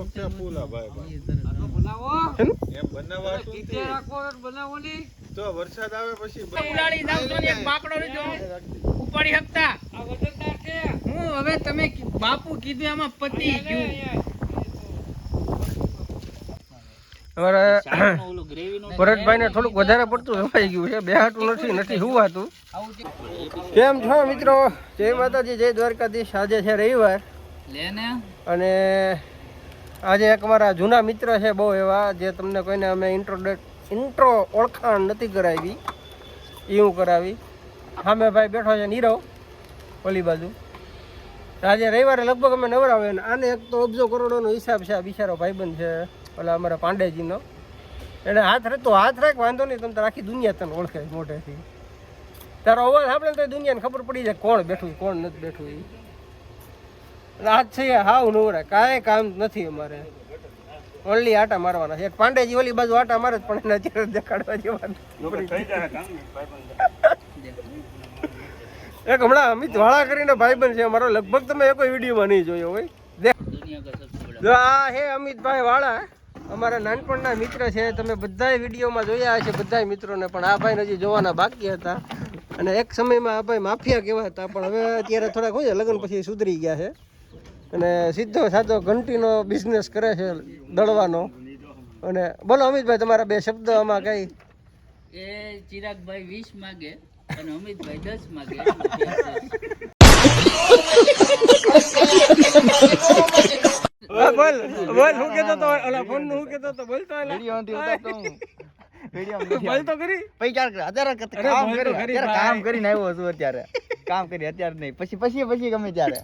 શોખ છે ફૂલા ભાઈ બનાવો એમ બનાવવા શું કીતે રાખો બનાવો ની તો વરસાદ આવે પછી ઉલાડી જાવ તો એક બાકડો રીજો ઉપાડી હકતા આ વજનદાર છે હું હવે તમે બાપુ કીધું આમાં પતી ગયું ભરતભાઈ ને થોડુંક વધારે પડતું જમાઈ ગયું છે બેહાતું નથી હુવાતું કેમ છો મિત્રો જય માતાજી જય દ્વારકાધીશ આજે છે રવિવાર અને આજે એક અમારા જૂના મિત્ર છે બહુ એવા જે તમને કોઈને અમે ઇન્ટ્રો ઓળખાણ નથી કરાવી એ હું કરાવી સામે ભાઈ બેઠો છે નીરવ ઓલી બાજુ આજે રવિવારે લગભગ અમે નવરાવે આને એક તો અબજો કરોડોનો હિસાબ છે આ બિચારો ભાઈબંધ છે ઓલા અમારા પાંડેજીનો એને હાથ રાખ વાંધો નહીં તમે આખી દુનિયા તને ઓળખે મોઢેથી તારો અવાજ સાંભળે તો દુનિયાને ખબર પડી જાય કોણ બેઠું કોણ નથી બેઠું એ આજ છે હાવ નવરા કાંઈ કામ નથી અમારે ઓનલી આટા મારવાના છે એક પાંડેજી ઓલી બાજુ આટા મારે જ પણ એને અત્યારે દેખાડવા જેવા એક હમણાં અમિત વાળા કરીને ભાઈબંધ છે અમારો લગભગ તમે એ કોઈ વિડીયોમાં નહીં જોયો હોય જો આ હે અમિતભાઈ વાળા અમારા નાનપણના મિત્ર છે તમે બધા વિડીયોમાં જોયા હશે બધા મિત્રોને પણ આ ભાઈને હજી જોવાના બાકી હતા અને એક સમયમાં આ ભાઈ માફિયા કહેવાતા પણ હવે અત્યારે થોડાક હોય લગ્ન પછી સુધરી ગયા છે અને સીધો સાધો ઘંટીનો બિઝનેસ કરે છે દળવાનો અને બોલો અમિતભાઈ તમારા બે શબ્દ આમાં કઈ એ ચિરાગભાઈ 20 માગે અને અમિતભાઈ 10 માગે બોલ હું કેતો તો ઓલા ફોન નું હું કેતો તો બોલતો વિડિયો નથી ઉતારતો હું વિડિયો બોલ તો કરી પૈસા અત્યારે કામ કરીને આવ્યો છું અત્યારે કામ કરી અત્યારે નહીં પછી ગમે ત્યારે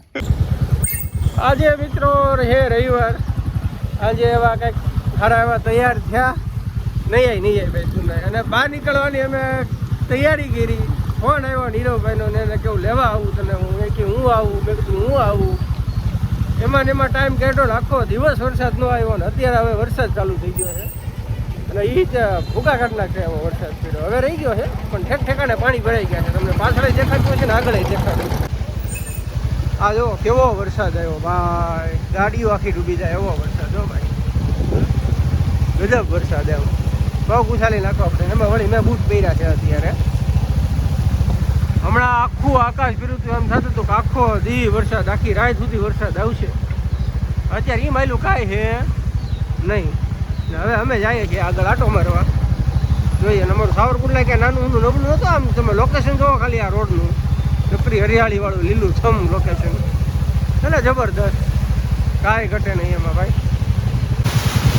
આજે મિત્રો હે રવિવાર આજે એવા કંઈક સારા એવા તૈયાર થયા નહીં ભાઈ સુનાય અને બહાર નીકળવાની અમે તૈયારી કરી ફોન આવ્યો નીરવભાઈનો ને એને કેવું લેવા આવું તને હું આવું મેં કીધું હું આવું એમાં ટાઈમ કાઢ્યો આખો દિવસ વરસાદ ન આવ્યો ને અત્યારે હવે વરસાદ ચાલુ થઈ ગયો છે અને એ જ ભૂકા કાઢ નાખે એવો વરસાદ પડ્યો હવે રહી ગયો છે પણ ઠેકાણે પાણી ભરાઈ ગયા છે તમને પાછળ દેખાતું છે ને આગળ દેખાતું આ જો કેવો વરસાદ આવ્યો ભાઈ ગાડીઓ આખી ડૂબી જાય એવો વરસાદ હો ભાઈ ગજબ વરસાદ એમ બહુ ઉછાલી નાખો આપણે એમાં વળી મેં બૂટ પહેર્યા છે અત્યારે હમણાં આખું આકાશ પીરું એમ થતું હતું કે આખો દી વરસાદ આખી રાત સુધી વરસાદ આવશે અત્યારે એ માયલું કાંઈ છે નહીં હવે અમે જઈએ છીએ આગળ આટો મારવા જોઈએ ને અમારું સાવરકુંડલા ક્યાં નાનું ઊંધું નબળું નહોતું આમ તમે લોકેશન જોવો ખાલી આ રોડનું ચપરી હરિયાળીવાળું લીલું છમ લોકેશન એટલે જબરદસ્ત કાંઈ ઘટે નહીં એમાં ભાઈ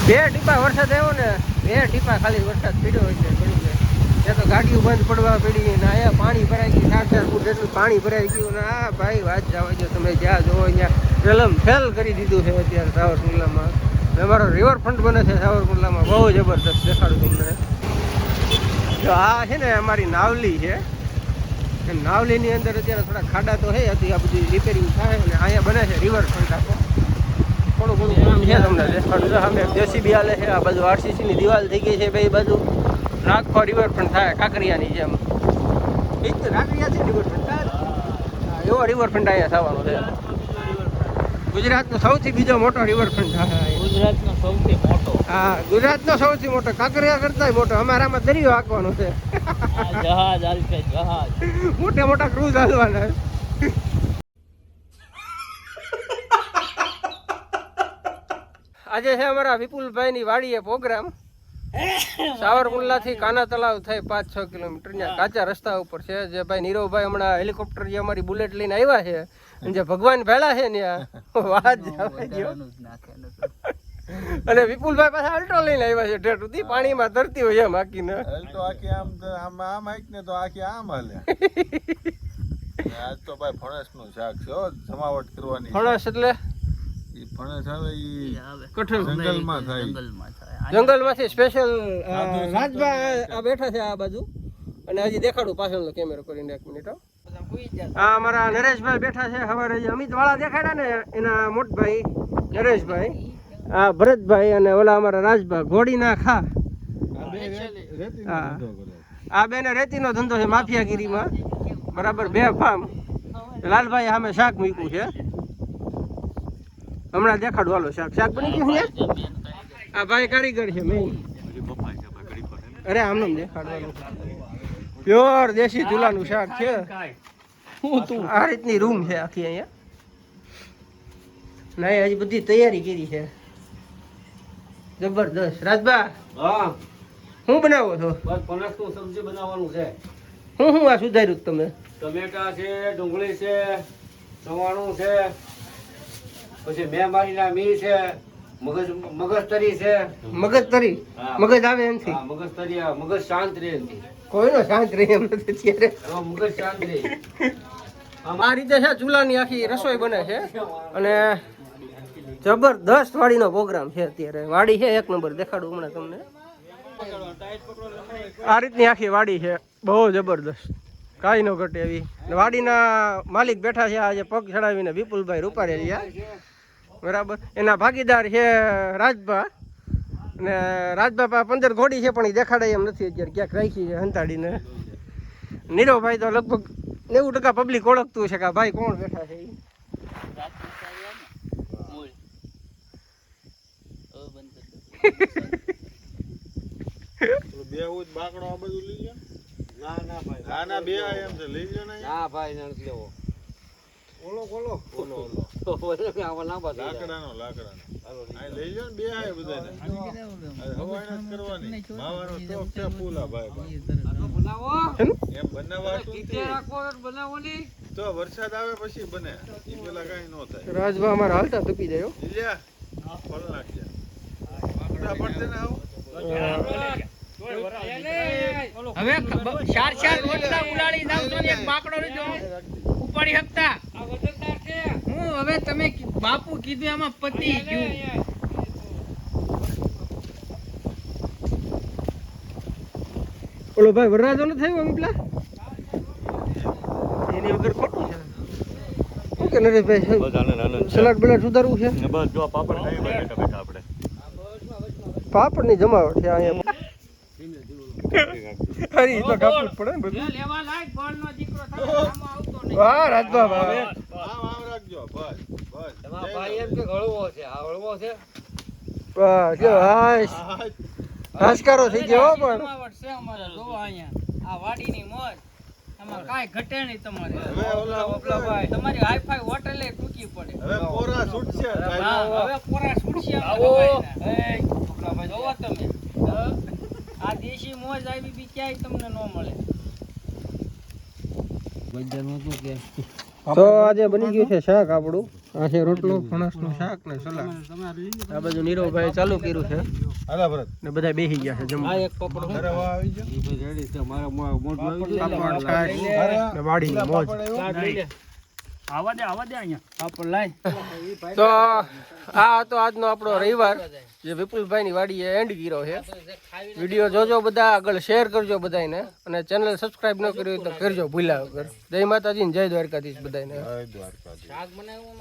2 ટીપા વરસાદ આવ્યો ને 2 ટીપા ખાલી વરસાદ પીડ્યો હોય છે પડી જાય ત્યાં તો ગાડીઓ બંધ પડવા પડી ને અહીંયા પાણી ભરાઈ ગયું 4 ફૂટ જેટલું પાણી ભરાઈ ગયું ને આ ભાઈ વાત જવા જો તમે જ્યાં જોવો અહીંયા રેલમ ફેલ કરી દીધું છે અત્યારે સાવરકુંડલામાં અમારો રિવરફ્રન્ટ બને છે સાવરકુંડલામાં બહુ જબરદસ્ત દેખાડું તમને જો આ છે ને અમારી નાવલી છે નાવલીની અંદર અત્યારે થોડા ખાડા તો છે હતી આ બધી રિપેરિંગ થાય ને અહીંયા બને છે રિવરફ્રન્ટ આખો થોડું ઘણું કામ છે તમને દેખાડું છે સામે જેસીબી હાલે છે આ બાજુ આરસીસીની દિવાલ થઈ ગઈ છે બે બાજુ આખો રિવરફ્રન્ટ થાય કાંકરિયાની જેમ એ જ કાંકરિયા છે રિવરફ્રન્ટ એવો રિવરફ્રન્ટ અહીંયા થવાનો છે ગુજરાતનો સૌથી બીજો મોટો રિવરફ્રન્ટ ગુજરાતનો સૌથી મોટો કાંકરિયા કરતા મોટો અમારામાં દરિયો હાંકવાનો છે મોટા ક્રૂઝ હાલવાના આજે છે અમારા વિપુલભાઈની વાડીએ પ્રોગ્રામ સાવરકુંડલાથી કાના તળાવ થઈ 5-6 કિલોમીટર ત્યાં કાચા રસ્તા ઉપર છે જે ભાઈ નીરવભાઈ હમણાં હેલિકોપ્ટર જે અમારી બુલેટ લઈને આવ્યા છે અને જે ભગવાન ભેળા છે ત્યાં વાત અને વિપુલભાઈ પાછા અલ્ટો લઈને આવ્યા છે ઠેઠ સુધી પાણીમાં તરતી હોય એમ આખીને અલ્ટો આખી આમ હાઈક ને તો આખી આમ હાલે આજ તો ભાઈ ફણસનું શાક છે જમાવટ કરવાની ફણસ એટલે ફણસ આવે કઠોળ જંગલમાં થાય જંગલમાંથી સ્પેશિયલ રાજભા આ બેઠા છે આ બાજુ અને હજી દેખાડું પાછળનો કેમેરો કરીને 1 મિનિટ આ અમારા નરેશભાઈ બેઠા છે સવારે અમિત વાળા દેખાડ્યા ને એના મોટભાઈ નરેશભાઈ આ ભરતભાઈ અને ઓલા અમારા રાજભા ઘોડીના ખા આ બેને રેતીનો ધંધો છે માફિયાગીરીમાં બરાબર 2 ફાર્મ લાલભાઈ સામે શાક મૂક્યું છે હમણાં દેખાડું હાલો શાક શાક બની ગયું છે આ ભાઈ કારીગર છે મેં અરે આમને દેખાડવાનું પ્યોર દેશી ચૂલાનું શાક છે આ રીતની રૂમ છે આખી અહીંયા નહીં હજી બધી તૈયારી કરી છે જબરદસ્ત રાજબા હા શું બનાવો છો બસ પનસનું સબ્જી બનાવવાનું છે હું આ સુધાર્યું તમે ટમેટા છે ડુંગળી છે સવાણું છે પછી મેંબારીના મી છે મગજ તરી છે મગજ તરી હા. મગજ આવે એમથી હા મગજ તરી મગજ શાંત રહે એમથી કોઈનો શાંત રહે એમ નથી અત્યારે એમાં મગજ શાંત રહે આ રીતે છે ચૂલાની આખી રસોઈ બને છે અને જબરદસ્ત વાડીનો પ્રોગ્રામ છે અત્યારે વાડી છે એક નંબર દેખાડું હમણાં તમને આ રીતની આખી વાડી છે બહુ જબરદસ્ત કાંઈ ન ઘટે એવી ને વાડીના માલિક બેઠા છે આજે પગ ચડાવીને વિપુલભાઈ રૂપારેલિયા બરાબર એના ભાગીદાર છે રાજભા અને રાજભા પાસે 15 ઘોડી છે પણ એ દેખાડાય એમ નથી અત્યારે ક્યાંક રાખી છે હંતાડીને નીરવભાઈ તો લગભગ 90% પબ્લિક ઓળખતું છે કે આ ભાઈ કોણ બેઠા છે ઈ. બે ઉજ બાકડો આ બધું લઈ લો ના ના ભાઈ ના ના બે આ એમ છે લઈ લો ને ના ભાઈ નથી લેવો ઓલો ઓલો ઓલો આવા લાંબા થઈ જાય. લાકડાનો આ લઈ લો ને બે આ બધાને હવાઈ નથી કરવાની માવાનો સ્ટોક છે ફૂલ આ ભાઈ ભાઈ. બનાવો એમ બનાવવા શું કીધે રાખો બનાવો ની તો વરસાદ આવે પછી બને ઈ પેલા કાઈ ન થાય રાજભા અમારા હાલતા તૂપી જાય હો. લીયા ફળ નાખજે બાકડા પડતે ને આવો હવે ચાર ચાર રોટલા ઉડાડી જાવ તો એક બાકડો લીધો ઉપાડી શકતા આ વજનદાર છે હું હવે તમે બાપુ કીધું એમાં પતી ગયું ઓલો ભાઈ વરરાજો ન થયો એમ પેલા એની વગર ખોટું છે શું કે નરેશભાઈ સલાડ બલાડ સુધારવું છે પાપડની જમાવટ છે અહીંયા અરે ઈ તો કાપવું જ પડે ને બધું લેવા લાયક બોલનો દીકરો થાય આમાં આવતો નહીં વાહ રાજભા વાહ આમ રાખજો બસ બસ તમારા ભાઈ એમ કે હળવો છે આ હળવો છે વાહ જો હાશ હાશકારો થઈ ગયો હો પણ જમાવટ છે અમારે જોવો અહીંયા આ વાડીની મોજ આમાં કાંઈ ઘટે નહીં તમારે હવે ઓલા ભાઈ તમારી હાઈફાઈ હોટલે ટૂંકી પડે હવે પોરા છૂટશે હા, હવે પોરા છૂટશે આવો. જોવો તમે આ દેશી મોજ આવી બી ક્યાંય તમને ન મળે તો આજે બની ગયું છે શાક આપણું આ છે રોટલો ફણસનું શાક ને સલાડ આ બધું નીરવભાઈ ચાલુ કર્યું છે હાલા ભરત ને બધા બેસી ગયા છે જમવા એક પકડો ઘરે વા આવી ગયો રેડી છે મારા મોઢું આવી ગયું પાપડ છાશ ને વાડીની મોજ આવા દે અહીંયા પાપડ લાય તો આ હતો આજનો આપણો રવિવાર જે વિપુલભાઈની વાડીએ એન્ડ કર્યો છે વિડીયો જોજો બધા આગળ શેર કરજો બધાને અને ચેનલ સબસ્ક્રાઇબ ન કર્યું હોય તો કરજો ભૂલ્યા વગર જય માતાજી ને જય દ્વારકાધીશ બધાને જય દ્વારકા શાક બનાવ્યું